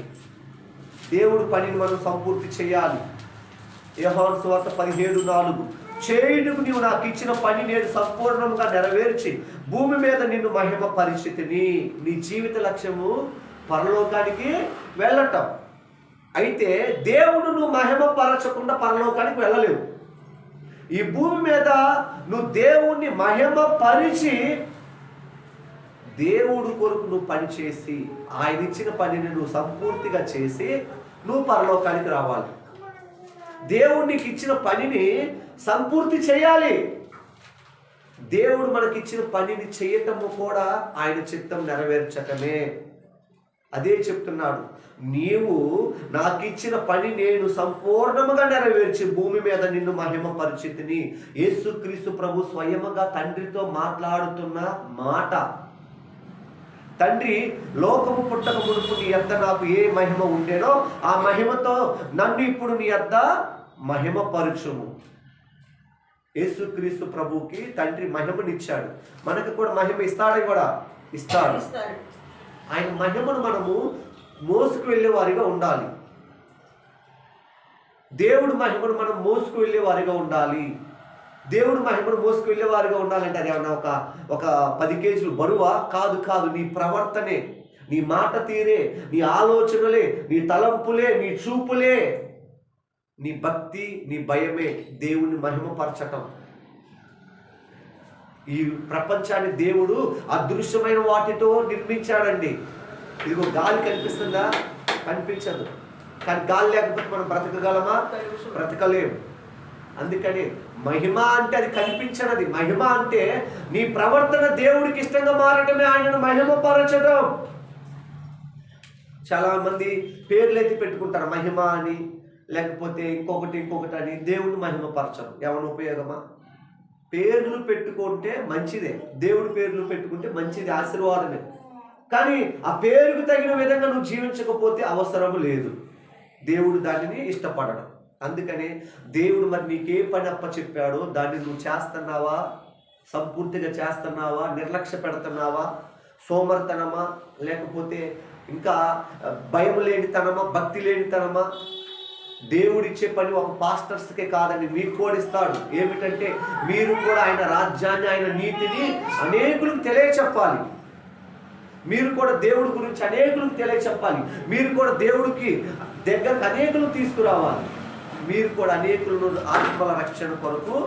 దేవుడు పనిని మనం సంపూర్తి చేయాలి. యోహాను సువార్త 17:4, చేయుటకు నీవు నాకు ఇచ్చిన పని నేను సంపూర్ణంగా నెరవేర్చి భూమి మీద నిన్ను మహిమ పరిస్థితిని. నీ జీవిత లక్ష్యము పరలోకానికి వెళ్ళటం. అయితే దేవుడు నువ్వు మహిమ పరచకుండా పరలోకానికి వెళ్ళలేవు. ఈ భూమి మీద నువ్వు దేవుణ్ణి మహిమ పరిచి దేవుడు కొరకు నువ్వు పని చేసి ఆయన ఇచ్చిన పనిని నువ్వు సంపూర్తిగా చేసి నువ్వు పరలోకానికి రావాలి. దేవుడికి ఇచ్చిన పనిని సంపూర్తి చేయాలి. దేవుడు మనకిచ్చిన పనిని చేయటము కూడా ఆయన చిత్తం నెరవేర్చటమే. అదే చెప్తున్నాడు, నీవు నాకు ఇచ్చిన పని నేను సంపూర్ణముగా నెరవేర్చి భూమి మీద నిన్ను మహిమ పరిచితిని. యేసుక్రీస్తు ప్రభు స్వయముగా తండ్రితో మాట్లాడుతున్న మాట. తండ్రి, లోకము పుట్టక మునుపు నీ యొద్ద నాకు ఏ మహిమ ఉండేనో ఆ మహిమతో నన్ను ఇప్పుడు నీ యొద్ద మహిమ పరుచుము. యేసుక్రీస్తు ప్రభుకి తండ్రి మహిమనిచ్చాడు, మనకు కూడా మహిమ ఇస్తాడు, కూడా ఇస్తాడు. ఆయన మహిమను మనము మోసుకు వెళ్ళే వారిగా ఉండాలి. దేవుడు మహిమను మనం మోసుకు వెళ్ళే వారిగా ఉండాలి. దేవుడు మహిమను మోసుకు వెళ్ళే వారిగా ఉండాలంటే అది ఏమన్నా ఒక 10 కేజీలు బరువా? కాదు కాదు. నీ ప్రవర్తనే, నీ మాట తీరే, నీ ఆలోచనలే, నీ తలంపులే, నీ చూపులే, నీ భక్తి, నీ భయమే దేవుని మహిమపరచటం. ఈ ప్రపంచాన్ని దేవుడు అదృశ్యమైన వాటితో నిర్మించాడండి. ఇదిగో గాలి కనిపిస్తుందా? కనిపించదు. కానీ గాలి లేకపోతే మనం బ్రతకగలమా? బ్రతకలేము. అందుకని మహిమ అంటే అది కనిపించనది. మహిమ అంటే నీ ప్రవర్తన దేవుడికి ఇష్టంగా మారడమే ఆయనను మహిమపరచడం. చాలా మంది పేర్లు ఎత్తి పెట్టుకుంటారు, మహిమ అని, లేకపోతే ఇంకొకటి అని. దేవుడిని మహిమపరచరు. ఏమైనా ఉపయోగమా? పేర్లు పెట్టుకుంటే మంచిదే, దేవుడి పేర్లు పెట్టుకుంటే మంచిది, ఆశీర్వాదమే. కానీ ఆ పేరుకు తగిన విధంగా నువ్వు జీవించకపోతే అవసరము లేదు. దేవుడు దానిని ఇష్టపడడం. అందుకనే దేవుడు మరి నీకే పని అప్ప చెప్పాడో దాన్ని నువ్వు చేస్తున్నావా? సంపూర్తిగా చేస్తున్నావా? నిర్లక్ష్య పెడుతున్నావా? సోమర్తనమా? లేకపోతే ఇంకా భయం లేనితనమా? భక్తి లేనితనమా? దేవుడిచ్చే పని ఒక పాస్టర్స్కే కాదండి, మీకు కూడా ఇస్తాడు. ఏమిటంటే మీరు కూడా ఆయన రాజ్యాన్ని, ఆయన నీతిని అనేకులకు తెలియచెప్పాలి. మీరు కూడా దేవుడి గురించి అనేకులకు తెలియచెప్పాలి. మీరు కూడా దేవుడికి దగ్గరకు అనేకులు తీసుకురావాలి. మీరు కూడా అనేకులను ఆత్మల రక్షణ కొరకు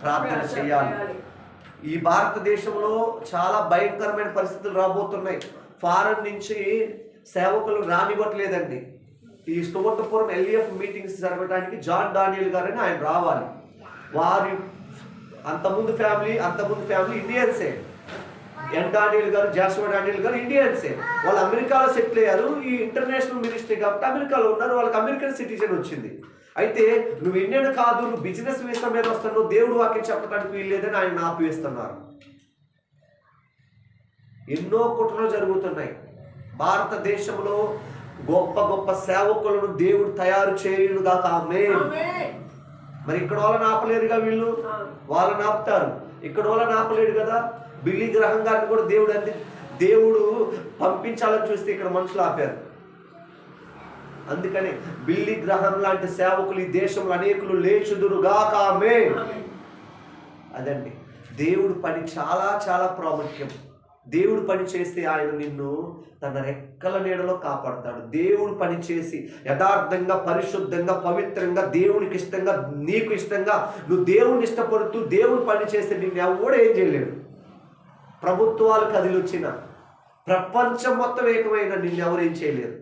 ప్రార్థన చేయాలి. ఈ భారతదేశంలో చాలా భయంకరమైన పరిస్థితులు రాబోతున్నాయి. ఫారెన్ నుంచి సేవకులు రానివ్వట్లేదండి. ఈ స్టోర్టపురం LEF మీటింగ్స్ జరగడానికి జాన్ డానియల్ గారని ఆయన రావాలి. వారి అంతకుముందు ఫ్యామిలీ ఇండియన్సే. డానియల్ గారు, జాషువా డానియల్ గారు ఇండియన్సే. వాళ్ళు అమెరికాలో సెటిల్ అయ్యారు. ఈ ఇంటర్నేషనల్ మినిస్ట్రీ కాబట్టి అమెరికాలో ఉన్నారు. వాళ్ళకి అమెరికన్ సిటిజన్ వచ్చింది. అయితే నువ్వు ఇండియన్ కాదు, నువ్వు బిజినెస్ వీసా మీద వస్తున్నావు, దేవుడు వాక్యం చెప్పడానికి వీల్లేదని ఆయన ఆపివేస్తున్నారు. ఎన్నో కుట్రలు జరుగుతున్నాయి. భారతదేశంలో గొప్ప గొప్ప సేవకులను దేవుడు తయారు చేయునుగా. ఆమేన్. మరి ఇక్కడ వాళ్ళని ఆపలేరుగా, వీళ్ళు వాళ్ళని ఆపుతారు. ఇక్కడ వాళ్ళని ఆపలేడు కదా. బిల్లీ గ్రహం గారిని కూడా దేవుడు పంపించాలని చూస్తే ఇక్కడ మనుషులు ఆపారు. అందుకని బిల్లీ గ్రహం లాంటి సేవకులు ఈ దేశంలో అనేకులు లేచుదురుగాక. ఆమేన్. అదండి దేవుడు పని చాలా చాలా ప్రాముఖ్యం. దేవుడు పని చేస్తే ఆయన నిన్ను తన రెక్కల నీడలో కాపాడతాడు. దేవుడు పని చేసి యథార్థంగా, పరిశుద్ధంగా, పవిత్రంగా, దేవునికి ఇష్టంగా, నీకు ఇష్టంగా నువ్వు దేవుని ఇష్టపడుతూ దేవుడు పని చేస్తే నిన్ను ఎవడు ఏం చేయలేడు. ప్రభుత్వాలు కదిలొచ్చిన, ప్రపంచం మొత్తం ఏకమైన నిన్ను ఎవరు ఏం చేయలేరు.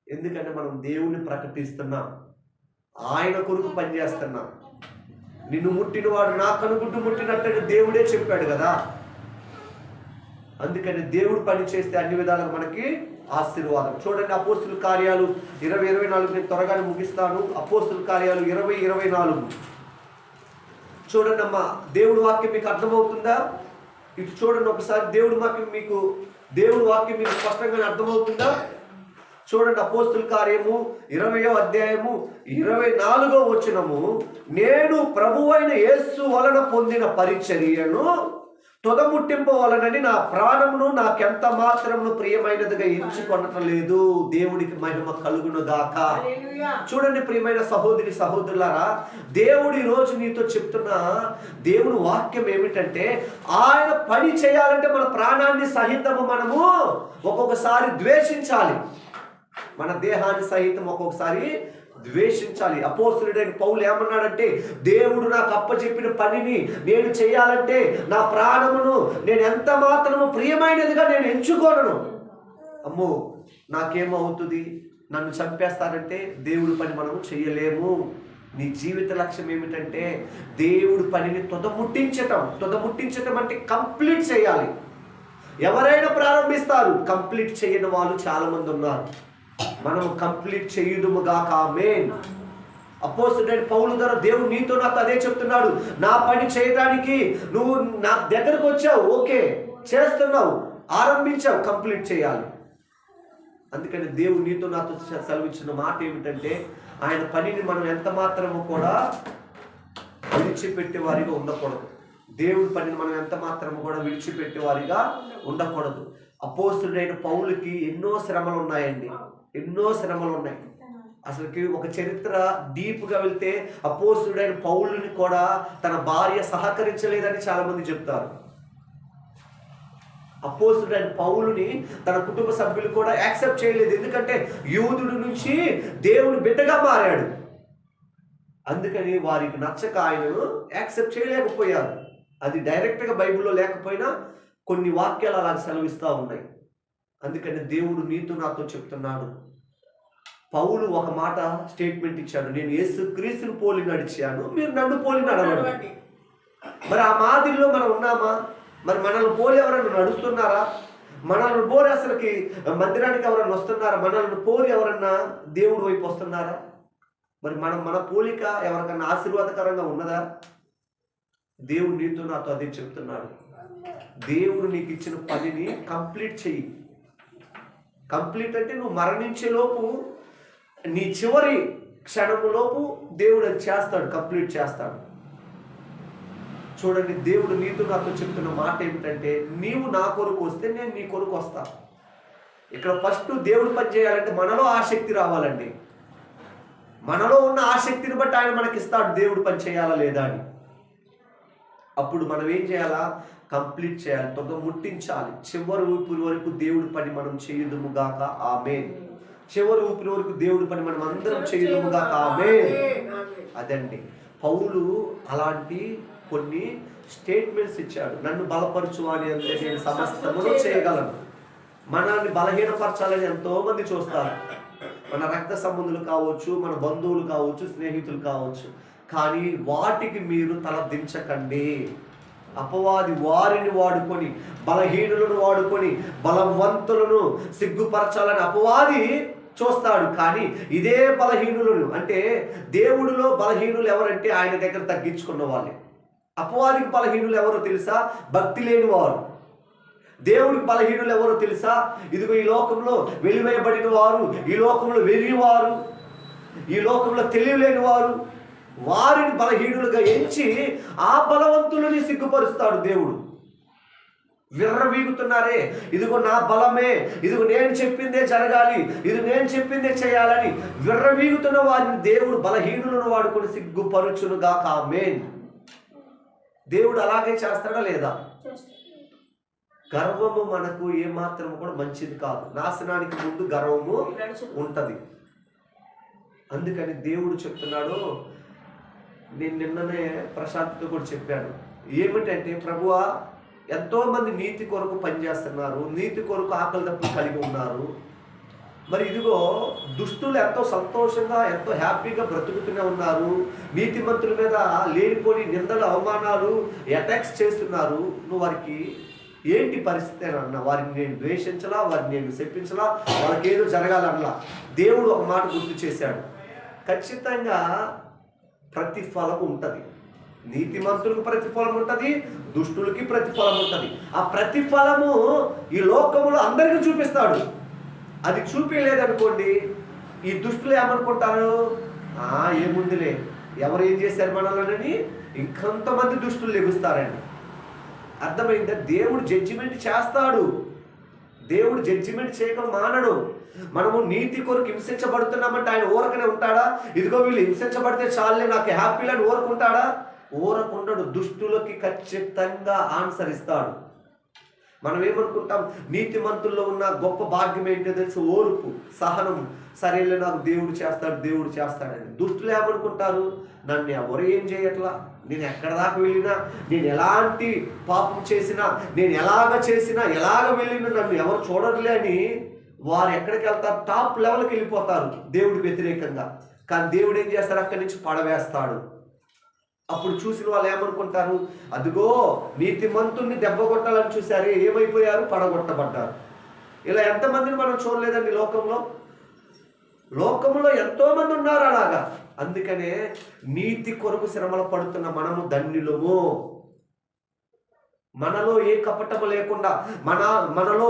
ఎందుకంటే మనం దేవుని ప్రకటిస్తున్నాం, ఆయన కొరకు పనిచేస్తున్నాం. నిన్ను ముట్టినవాడు నా కనుగుడ్డు ముట్టినట్టు దేవుడే చెప్పాడు కదా. అందుకని దేవుడు పని చేస్తే అన్ని విధాలుగా మనకి ఆశీర్వాదం. చూడండి అపోస్తుల కార్యాలు 20:24 నేను త్వరగానే ముగిస్తాను. అపోస్తుల కార్యాలు 20:24 చూడండి అమ్మా. దేవుడి వాక్యం మీకు అర్థమవుతుందా? ఇటు చూడండి ఒకసారి. దేవుడి వాక్యం మీకు స్పష్టంగా అర్థమవుతుందా? చూడండి అపోస్తుల కార్యము 20వ అధ్యాయము 24వ వచనము. నేను ప్రభువైన యేసు వలన పొందిన పరిచర్యను తొదముట్టింపవలనని నా ప్రాణమును నాకెంత మాత్రమును ప్రియమైనదిగా ఎంచుకొనటం లేదు. దేవుడికి మహిమ కలుగును గాక. చూడండి ప్రియమైన సహోదరి సహోదరులారా, దేవుడు ఈ రోజు నీతో చెప్తున్న దేవుని వాక్యం ఏమిటంటే, ఆయన పని చేయాలంటే మన ప్రాణాన్ని సహితము మనము ఒక్కొక్కసారి ద్వేషించాలి. మన దేహాన్ని సహితం ఒక్కొక్కసారి ద్వేషించాలి. అపోస్తలుడైన పౌలు ఏమన్నాడంటే, దేవుడు నాకు అప్పచెప్పిన పనిని నేను చేయాలంటే నా ప్రాణమును నేను ఎంత మాత్రము ప్రియమైనదిగా నేను ఎంచుకోను. అమ్మో నాకేమవుతుంది, నన్ను చంపేస్తానంటే దేవుడి పని మనము చేయలేము. నీ జీవిత లక్ష్యం ఏమిటంటే దేవుడి పనిని తుదముట్టించటం అంటే కంప్లీట్ చేయాలి. ఎవరైనా ప్రారంభిస్తారు, కంప్లీట్ చేయని వాళ్ళు చాలా మంది ఉన్నారు. మనం కంప్లీట్ చేయుదుముగాక. ఆమేన్. అపోస్తలుడైన పౌలు ద్వారా దేవుడు నీతో నాకు అదే చెప్తున్నాడు. నా పని చేయడానికి నువ్వు నా దగ్గరకు వచ్చావు, ఓకే చేస్తున్నావు, ఆరంభించావు, కంప్లీట్ చేయాలి. అందుకని దేవుడు నీతో నాతో సెలవిచ్చిన మాట ఏమిటంటే, ఆయన పనిని మనం ఎంత మాత్రము కూడా విడిచిపెట్టే వారిగా ఉండకూడదు. దేవుడి పనిని మనం ఎంత మాత్రము కూడా విడిచిపెట్టే వారిగా ఉండకూడదు. అపోస్తలుడైన పౌలుకి ఎన్నో శ్రమలు ఉన్నాయండి, ఎన్నో శ్రమలు ఉన్నాయి. అసలుకి ఒక చరిత్ర డీప్గా వెళ్తే అపోస్తలుడైన పౌలుని కూడా తన భార్య సహకరించలేదని చాలా మంది చెప్తారు. అపోస్తలుడైన పౌలుని తన కుటుంబ సభ్యులు కూడా యాక్సెప్ట్ చేయలేదు. ఎందుకంటే యూదుడి నుంచి దేవుని బిడ్డగా మారాడు. అందుకని వారికి నచ్చక ఆయనను యాక్సెప్ట్ చేయలేకపోయారు. అది డైరెక్ట్గా బైబిల్లో లేకపోయినా కొన్ని వాక్యాలు అలా సెలవిస్తూ ఉన్నాయి. అందుకని దేవుడు నీతో నాతో చెప్తున్నాడు. పౌలు ఒక మాట స్టేట్మెంట్ ఇచ్చాడు, నేను యేసుక్రీస్తుని పోలి నడిచాను, మీరు నన్ను పోలి నడవండి. మరి ఆ మాదిరిలో మనం ఉన్నామా? మరి మనల్ని పోలి ఎవరైనా నడుస్తున్నారా? మనల్ని పోలి అసలుకి మందిరానికి ఎవరైనా వస్తున్నారా? మనల్ని పోలి ఎవరన్నా దేవుడి వైపు వస్తున్నారా? మరి మన పోలిక ఎవరికన్నా ఆశీర్వాదకరంగా ఉన్నదా? దేవుడు నీతో నాతో అదే చెప్తున్నాడు. దేవుడు నీకు ఇచ్చిన పనిని కంప్లీట్ చెయ్యి. కంప్లీట్ అంటే నువ్వు మరణించే లోపు, నీ చివరి క్షణములోపు దేవుడు అది చేస్తాడు, కంప్లీట్ చేస్తాడు. చూడండి, దేవుడు నీతో నాతో చెప్తున్న మాట ఏమిటంటే, నీవు నా కొరకు వస్తే నేను నీ కొరకు వస్తా. ఇక్కడ ఫస్ట్ దేవుడు పని చేయాలంటే మనలో ఆసక్తి రావాలండి. మనలో ఉన్న ఆసక్తిని బట్టి ఆయన మనకిస్తాడు దేవుడు పని చేయాలా లేదా అని. అప్పుడు మనం ఏం చేయాలా? కంప్లీట్ చేయాలి, తొందర ముట్టించాలి. చివరి ఊపిరి వరకు దేవుడి పని మనం చేయుదుము గాక, ఆమేన్. చివరి ఊపిరి వరకు దేవుడి పని మనం అందరం చేయుదుము గాక, ఆమేన్. అదండి పౌలు అలాంటి కొన్ని స్టేట్మెంట్స్ ఇచ్చాడు. నన్ను బలపరచు అని అంటే నేను సమస్తమును చేయగలను. మనల్ని బలహీనపరచాలని ఎంతో మంది చూస్తారు. మన రక్త సంబంధులు కావచ్చు, మన బంధువులు కావచ్చు, స్నేహితులు కావచ్చు. కానీ వాటికి మీరు తల దించకండి. అపవాది వారిని వాడుకొని, బలహీనులను వాడుకొని బలవంతులను సిగ్గుపరచాలని అపవాది చూస్తాడు. కానీ ఇదే బలహీనులను, అంటే దేవుడిలో బలహీనులు ఎవరంటే ఆయన దగ్గర తగ్గించుకున్న వాళ్ళే. అపవాదికి బలహీనులు ఎవరో తెలుసా? భక్తి లేని వారు. దేవుడికి బలహీనులు ఎవరో తెలుసా? ఇదిగో ఈ లోకంలో వెలివేయబడిన వారు, ఈ లోకంలో వెర్రివారు, ఈ లోకంలో తెలియలేని వారు. వారిని బలహీనులుగా ఎంచి ఆ బలవంతులని సిగ్గుపరుస్తాడు దేవుడు. విర్రవీగుతున్నారే, ఇదిగో నా బలమే, ఇదిగో నేను చెప్పిందే జరగాలి, ఇది నేను చెప్పిందే చేయాలని విర్రవీగుతున్న వారిని దేవుడు బలహీనులను వాడుకొని సిగ్గుపరుచునుగా, ఆమేన్. దేవుడు అలాగే చేస్తాడా లేదా? గర్వము మనకు ఏమాత్రం కూడా మంచిది కాదు. నాశనానికి ముందు గర్వము ఉంటది. అందుకని దేవుడు చెప్తున్నాడు. నేను నిన్ననే ప్రశాంత్తో కూడా చెప్పాను. ఏమిటంటే, ప్రభువా, ఎంతో మంది నీతి కొరకు పనిచేస్తున్నారు, నీతి కొరకు ఆకలి దప్పులు కలిగి ఉన్నారు. మరి ఇదిగో దుష్టులు ఎంతో సంతోషంగా, ఎంతో హ్యాపీగా బ్రతుకుతూనే ఉన్నారు. నీతిమంతుల మీద లేనిపోని నిందలు, అవమానాలు, అటాక్స్ చేస్తున్నారు. నువ్వు వారికి ఏంటి పరిస్థితి అని అన్న? వారిని నేను ద్వేషించలా, వారిని నేను శపించలా, వాళ్ళకి ఏదో జరగాలన్నా. దేవుడు ఒక మాట గుర్తు చేశాడు. ఖచ్చితంగా ప్రతిఫలం ఉంటుంది. నీతిమంతులకు ప్రతిఫలం ఉంటుంది, దుష్టులకి ప్రతిఫలం ఉంటుంది. ఆ ప్రతిఫలము ఈ లోకములో అందరికీ చూపిస్తాడు. అది చూపించలేదనుకోండి, ఈ దుష్టులు ఏమనుకుంటారు? ఏముందిలే, ఎవరు ఏం చేశారు మనల్ని, ఇంకొంతమంది దుష్టులు లెగుస్తారండి. అర్థమైందా? దేవుడు జడ్జిమెంట్ చేస్తాడు. దేవుడు జడ్జిమెంట్ చేయక మానడు. మనము నీతి కొరకు హింసించబడుతున్నామంటే ఆయన ఊరకనే ఉంటాడా? ఇదిగో వీళ్ళు హింసించబడితే చాలే నాకు హ్యాపీలని ఊరకుంటాడా? ఊరకుండడు. దుష్టులకి ఖచ్చితంగా ఆన్సర్ ఇస్తాడు. మనం ఏమనుకుంటాం? నీతిమంతుల్లో ఉన్న గొప్ప భాగ్యం ఏంటో తెలుసు? ఓర్పు, సహనము. సరేలే, నాకు దేవుడు చేస్తాడు, దేవుడు చేస్తాడని. దుష్టులు ఏమనుకుంటారు? నన్ను ఎవరు ఏం చేయట్లా, నేను ఎక్కడ దాకా వెళ్ళినా, నేను ఎలాంటి పాపం చేసినా, నేను ఎలాగ చేసినా, ఎలాగ వెళ్ళినా నన్ను ఎవరు చూడరులే అని వారు ఎక్కడికి వెళ్తారు? టాప్ లెవెల్కి వెళ్ళిపోతారు దేవుడికి వ్యతిరేకంగా. కానీ దేవుడు ఏం చేస్తారు? అక్కడి నుంచి పడవేస్తాడు. అప్పుడు చూసిన వాళ్ళు ఏమనుకుంటారు? అదిగో నీతిమంతుల్ని దెబ్బ కొట్టాలని చూశారు, ఏమైపోయారు? పడగొట్టబడ్డారు. ఇలా ఎంతమందిని మనం చూడలేదండి లోకంలో? లోకంలో ఎంతో మంది ఉన్నారు అలాగా. అందుకనే నీతి కొరకు శ్రమలు పడుతున్న మనము ధన్యులము. మనలో ఏ కపటము లేకుండా, మనలో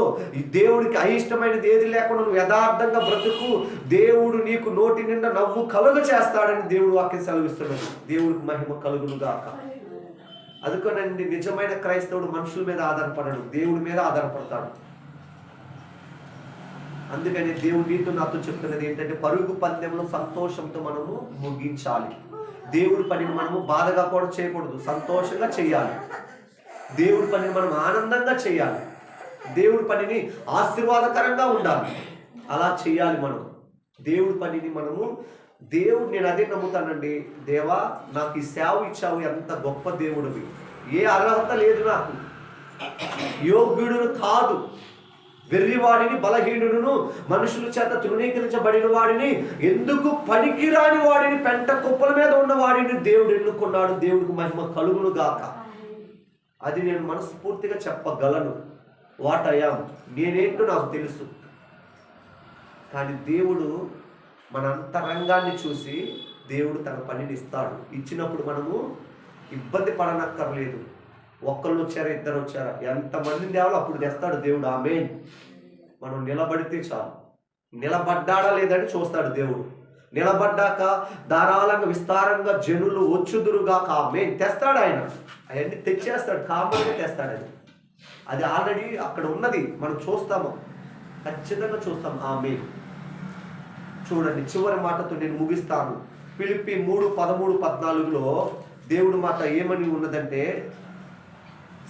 దేవుడికి అయిష్టమైనది ఏది లేకుండా నువ్వు యథార్థంగా బ్రతుకు. దేవుడు నీకు నోటి నిండా నవ్వు కలుగ చేస్తాడని దేవుడు వాక్యం సెలవిస్తున్నాడు. దేవుడికి మహిమ కలుగునుగాక. అందుకనండి నిజమైన క్రైస్తవుడు మనుషుల మీద ఆధారపడడు, దేవుడి మీద ఆధారపడతాడు. అందుకని దేవుడు నీతో నాతో చెప్తున్నది ఏంటంటే, పరుగు పందెంలో సంతోషంతో మనము ముగించాలి. దేవుడి పనిని మనము బాధగా కూడా చేయకూడదు, సంతోషంగా చేయాలి. దేవుడి పనిని మనం ఆనందంగా చేయాలి. దేవుడి పనిని ఆశీర్వాదకరంగా ఉండాలి. అలా చేయాలి మనం. దేవుడి పనిని మనము నేను అదే నమ్ముతానండి. దేవా, నాకు ఈ సేవ ఇచ్చావు, ఎంత గొప్ప దేవుడివి. ఏ అర్హత లేదు నాకు, యోగ్యుడును కాదు, వెర్రివాడిని, బలహీనుడును, మనుషుల చేత తృణీకరించబడిన వాడిని, ఎందుకు పనికిరాని వాడిని, పెంట కుప్పల మీద ఉన్న వాడిని దేవుడు ఎన్నుకున్నాడు. దేవుడికి మహిమ కలుగును గాక. అది నేను మనస్ఫూర్తిగా చెప్పగలను. వాట్ ఐ యామ్, నేనేంటో నాకు తెలుసు. కానీ దేవుడు మన అంతరంగాన్ని చూసి దేవుడు తన పనిని ఇస్తాడు. ఇచ్చినప్పుడు మనము ఇబ్బంది పడనక్కర్లేదు. ఒక్కళ్ళు వచ్చారా, ఇద్దరు వచ్చారా, ఎంతమందిని తేవాలో అప్పుడు తెస్తాడు దేవుడు. ఆమేన్. మనం నిలబడితే చాలు. నిలబడ్డాడా లేదని చూస్తాడు దేవుడు. నిలబడ్డాక ధారాళంగా విస్తారంగా జనులు వచ్చుదురుగా, ఆమేన్, తెస్తాడు ఆయన. అవన్నీ తెచ్చేస్తాడు, కామన్గా తెస్తాడు. అది ఆల్రెడీ అక్కడ ఉన్నది, మనం చూస్తాము, ఖచ్చితంగా చూస్తాం. ఆమేన్. చూడండి, చివరి మాటతో నేను ముగిస్తాను. ఫిలిప్పీ 3:13-14 దేవుడి మాట ఏమని ఉన్నదంటే,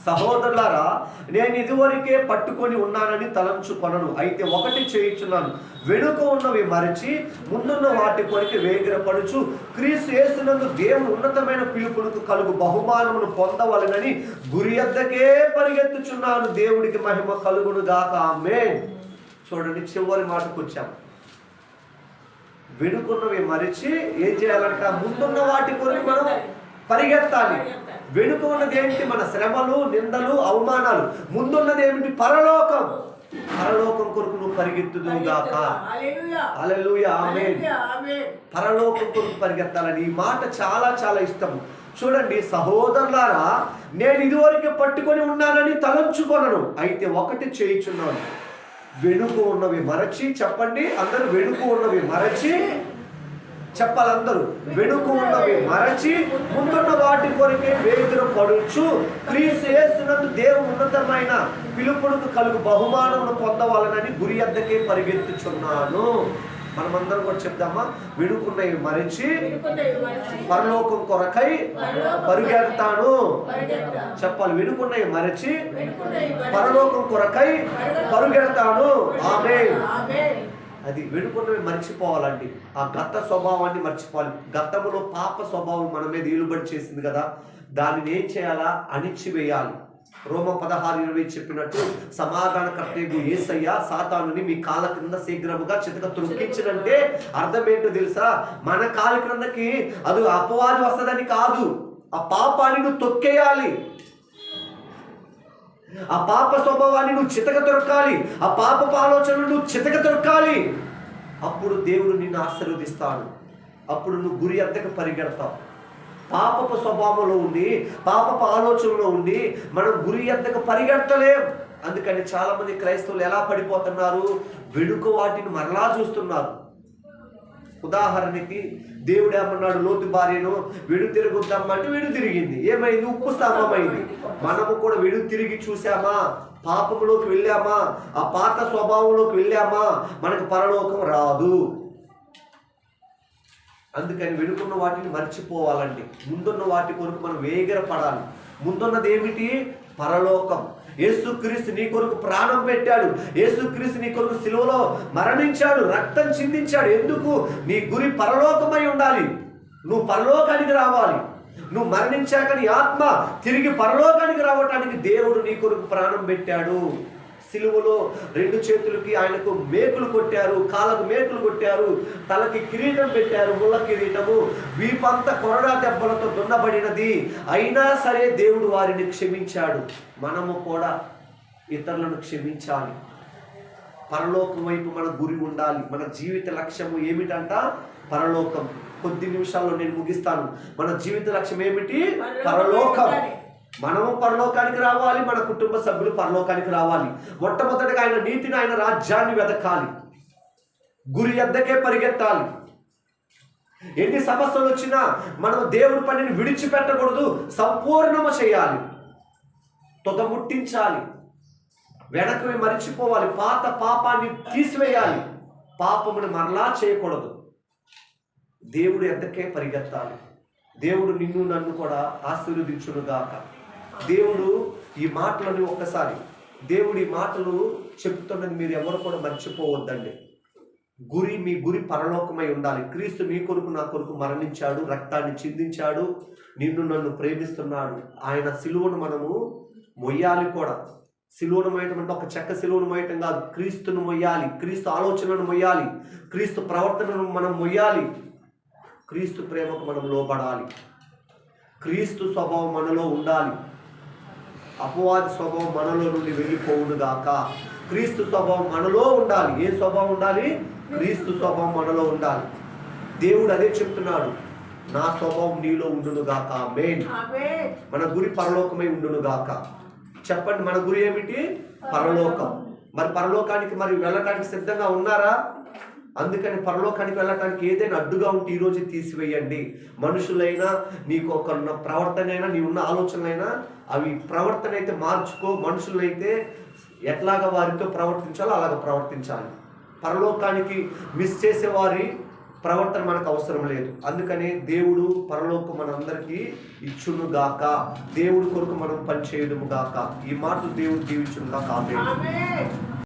సహోదరులారా, నేను ఇదివరకే పట్టుకొని ఉన్నానని తలంచుకొనను, అయితే ఒకటి చేయుచున్నాను, వెనుక ఉన్నవి మరచి ముందున్న వాటి కొరికి వేగిరపడుచు క్రీస్తు యేసునందు దేవుని ఉన్నతమైన పిలుపులకు కలుగు బహుమానమును పొందవలెనని గురి యొద్దకే పరిగెత్తుచున్నాను. దేవుడికి మహిమ కలుగును గాక. ఆమేన్. చూడండి, చివరి మాటకు వచ్చాం. వెనుకున్నవి మరిచి ఏం చేయాలంట? ముందున్న వాటి కొరకు మనం పరిగెత్తాలి. వెనుక ఉన్నది ఏంటి? మన శ్రమలు, నిందలు, అవమానాలు. ముందున్నది ఏమిటి? పరలోకం. పరలోకం కొరకు నువ్వు పరిగెత్తుదుగాక. హల్లెలూయా, ఆమేన్. పరలోకం కొరకు పరిగెత్తాలని ఈ మాట చాలా చాలా ఇష్టం. చూడండి, సహోదరులారా, నేను ఇదివరకు పట్టుకొని ఉన్నానని తలంచుకొనను, అయితే ఒకటి చేయుచున్నాను, వెనుక ఉన్నవి మరచి. చెప్పండి అందరూ, వెనుక ఉన్నవి మరచి. చెప్పాలి అందరూ, వెనుక ఉన్నవి మరచి ముందున్న వాటి కొరకే వేగిర పడుచు క్రీస్తు యేసునందు దేవుని ఉన్నతమైన పిలుపునకు కలుగు బహుమానమును పొందవాలనని గురి యొద్దకే పరిగెత్తుచున్నాను. మనమందరం కూడా చెప్దామా? వెనుకున్నవి మరచి పరలోకం కొరకై పరుగెడతాను. చెప్పాలి, వెనుకున్నవి మరచి పరలోకం కొరకై పరుగెడతాను. ఆమేన్. అది వెనుకున్నవి మర్చిపోవాలండి. ఆ గత స్వభావాన్ని మర్చిపోవాలి. గతంలో పాప స్వభావం మన మీద ఏలుబడి చేసింది కదా, దానిని ఏం చేయాలా? అణిచివేయాలి. రోమ 16:20 చెప్పినట్టు, సమాధానకర్తయగు యేసయ్య సాతానుని మీ కాళ్ళ క్రింద శీఘ్రముగా చితక త్రొక్కించినంటే అర్థం ఏంటో తెలుసా? మన కాళ్ళ క్రిందకి అది అపవాది వస్తుందని కాదు, ఆ పాపాన్ని నువ్వు తొక్కేయాలి. ఆ పాప స్వభావాన్ని నువ్వు చితక తొరకాలి. ఆ పాపపు ఆలోచనలు నువ్వు చితక తొరకాలి. అప్పుడు దేవుడు నిన్ను ఆశీర్వదిస్తాడు. అప్పుడు నువ్వు గురి యొద్దకు పరిగెడతావు. పాపపు స్వభావంలో ఉండి, పాపపు ఆలోచనలో ఉండి మనం గురి యొద్దకు పరిగెడతలేం. అందుకని చాలా మంది క్రైస్తవులు ఎలా పడిపోతున్నారు? వెనుక వాటిని మరలా చూస్తున్నారు. ఉదాహరణకి దేవుడు ఏమన్నాడు? లోతు భార్యను వెడు తిరుగుద్దామంటే వెడు తిరిగింది. ఏమైంది? ఉప్పు స్తంభమైంది. మనము కూడా వెడు తిరిగి చూసామా? పాపంలోకి వెళ్ళామా? ఆ పాత స్వభావంలోకి వెళ్ళామా? మనకు పరలోకం రాదు. అందుకని వెనుకున్న వాటిని మర్చిపోవాలండి. ముందున్న వాటి కొరకు మనం వేగిర పడాలి. ముందున్నది ఏమిటి? పరలోకం. యేసుక్రీస్తు నీ కొరకు ప్రాణం పెట్టాడు. యేసుక్రీస్తు నీ కొరకు సిలువలో మరణించాడు, రక్తం చిందించాడు. ఎందుకు? నీ గురి పరలోకమై ఉండాలి. నువ్వు పరలోకానికి రావాలి. నువ్వు మరణించాక నీ ఆత్మ తిరిగి పరలోకానికి రావటానికి దేవుడు నీ కొరకు ప్రాణం పెట్టాడు. సిలువలో 2 చేతులకి ఆయనకు మేకులు కొట్టారు, కాళ్ళకు మేకులు కొట్టారు, తలకి కిరీటం పెట్టారు, ముళ్ళ కిరీటము, వీపంతా కొరడా దెబ్బలతో దున్నబడినది. అయినా సరే దేవుడు వారిని క్షమించాడు. మనము కూడా ఇతరులను క్షమించాలి. పరలోకం వైపు మన గురి ఉండాలి. మన జీవిత లక్ష్యము ఏమిటంట? పరలోకం. కొద్ది నిమిషాల్లో నేను ముగిస్తాను. మన జీవిత లక్ష్యం ఏమిటి? పరలోకం. మనము పరలోకానికి రావాలి, మన కుటుంబ సభ్యులు పరలోకానికి రావాలి. మొట్టమొదటిగా ఆయన నీతిని, ఆయన రాజ్యాన్ని వెతకాలి. గురి యొద్దకే పరిగెత్తాలి. ఎన్ని సమస్యలు వచ్చినా మనం దేవుడి పనిని విడిచిపెట్టకూడదు, సంపూర్ణము చేయాలి, తుదముట్టించాలి. వెనక్కి మరిచిపోవాలి. పాత పాపాన్ని తీసివేయాలి. పాపమును మరలా చేయకూడదు. దేవుడి యొద్దకే పరిగెత్తాలి. దేవుడు నిన్ను నన్ను కూడా ఆశీర్వదించునుగాక. దేవుడు ఈ మాటలను ఒక్కసారి, దేవుడు ఈ మాటలు చెప్తున్నది మీరు ఎవరు కూడా మర్చిపోవద్దండి. మీ గురి పరలోకమై ఉండాలి. క్రీస్తు నీ కొరకు నా కొరకు మరణించాడు, రక్తాన్ని చిందించాడు, నిన్ను నన్ను ప్రేమిస్తున్నాడు. ఆయన సిలువను మనము మొయ్యాలి కూడా. సిలువను మోయటం అంటే ఒక చెక్క సిలువను మోయటం కాదు, క్రీస్తును మొయ్యాలి, క్రీస్తు ఆలోచనను మొయ్యాలి, క్రీస్తు ప్రవర్తనను మనం మొయ్యాలి, క్రీస్తు ప్రేమకు మనం లోబడాలి, క్రీస్తు స్వభావం మనలో ఉండాలి, అపవాది స్వభావం మనలో నుండి వెళ్ళిపోవునుగాక. క్రీస్తు స్వభావం మనలో ఉండాలి. ఏ స్వభావం ఉండాలి? క్రీస్తు స్వభావం మనలో ఉండాలి. దేవుడు అదే చెప్తున్నాడు, నా స్వభావం నీలో ఉండునుగాక. ఆమేన్. మన గురి పరలోకమై ఉండునుగాక. చెప్పండి, మన గురి ఏమిటి? పరలోకం. మరి పరలోకానికి వెళ్ళటానికి సిద్ధంగా ఉన్నారా? అందుకని పరలోకానికి వెళ్ళటానికి ఏదైనా అడ్డుగా ఉంటే ఈరోజు తీసివేయండి. మనుషులైనా, నీకు ఒక ప్రవర్తన అయినా, నీ ఉన్న ఆలోచనలైనా, అవి ప్రవర్తన అయితే మార్చుకో. మనుషులైతే ఎట్లాగా వారితో ప్రవర్తించాలో అలాగ ప్రవర్తించాలి. పరలోకానికి మిస్ చేసేవారి ప్రవర్తన మనకు అవసరం లేదు. అందుకని దేవుడు పరలోకం మనందరికీ ఇచ్చును గాక, దేవుడి కొరకు మనం పనిచేయడము గాక. ఈ మాటలు దేవుడు దీవించును గాక. ఆమేన్.